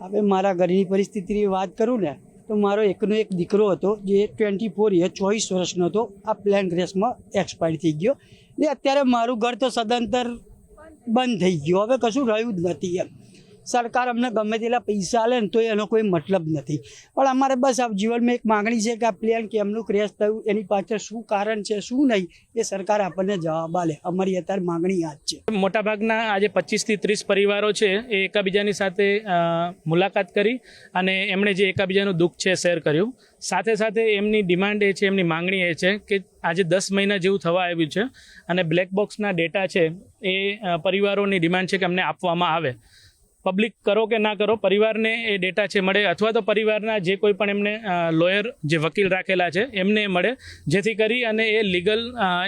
હવે મારા ઘરની પરિસ્થિતિની વાત કરું ને તો મારો એકનો એક દીકરો હતો જે 24 યર 24 વર્ષનો હતો. આ પ્લેન ક્રેશમાં એક્સપાયર થઈ ગયો. એટલે અત્યારે મારું ઘર તો સદંતર બંધ થઈ ગયું. હવે કશું રહ્યું જ નથી એમ. સરકાર અમને ગમે તેટલા પૈસા આલે ને તો એનો કોઈ મતલબ નથી. પણ અમારે બસ આ જીવનમાં એક માગણી છે કે આ પ્લેન કેમનું ક્રેશ થયું, એની પાછળ શું કારણ છે, શું નહીં, એ સરકાર આપણને જવાબ આલે. અમારી અત્યારે માગણી આ જ છે. મોટાભાગના આજે 25 થી 30 પરિવારો છે એ એકાબીજાની સાથે મુલાકાત કરી અને એમણે જે એકાબીજાનું દુઃખ છે શેર કર્યું. સાથે સાથે એમની ડિમાન્ડ એ છે, એમની માંગણી એ છે કે આજે 10 મહિના જેવું થવા આવ્યું છે અને બ્લેક બોક્સના ડેટા છે એ પરિવારોની ડિમાન્ડ છે કે અમને આપવામાં આવે. પબ્લિક કરો કે ના કરો, પરિવારને એ ડેટા છે મળે, અથવા તો પરિવારના જે કોઈ પણ એમને લોયર જે વકીલ રાખેલા છે એમને મળે, જેથી કરી અને એ લીગલ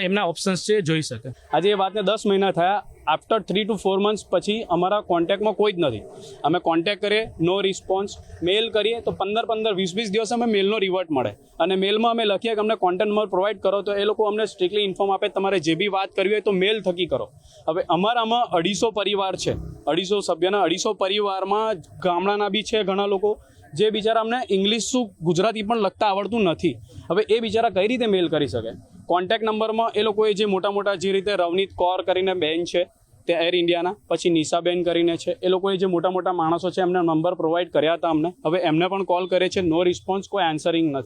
એમના ઓપ્શન્સ છે જોઈ શકે. આજે એ વાતને 10 મહિના થયા. આફ્ટર 3 to 4 months પછી અમારા કોન્ટેક્ટમાં કોઈ જ નથી. અમે કોન્ટેક્ટ કરીએ, નો રિસ્પોન્સ. મેલ કરીએ તો 15-20 દિવસ અમે મેલનો રિવર્ટ મળે અને મેલમાં અમે લખીએ કે અમને કોન્ટેક્ટ નંબર પ્રોવાઈડ કરો તો એ લોકો અમને સ્ટ્રિક્ટલી ઇન્ફોર્મ આપે તમારે જે બી વાત કરવી હોય તો મેલ થકી કરો. હવે અમારામાં 250 પરિવાર છે, 250 સભ્યના 250 પરિવારમાં ગામડાના બી છે ઘણા લોકો જે બિચારા અમને ઇંગ્લિશ શું ગુજરાતી પણ લખતા આવડતું નથી. હવે એ બિચારા કઈ રીતે મેલ કરી શકે? કોન્ટેક્ટ નંબરમાં એ લોકોએ જે મોટા જે રીતે રવનીત કૌર કરીને બેન છે તે એર ઇન્ડિયાના, પછી નિશાબેન કરીને છે, એ લોકોએ જે મોટા માણસો છે એમને નંબર પ્રોવાઈડ કર્યા હતા અમને. હવે એમને પણ કોલ કરે છે, નો રિસ્પોન્સ, કોઈ આન્સરિંગ નથી.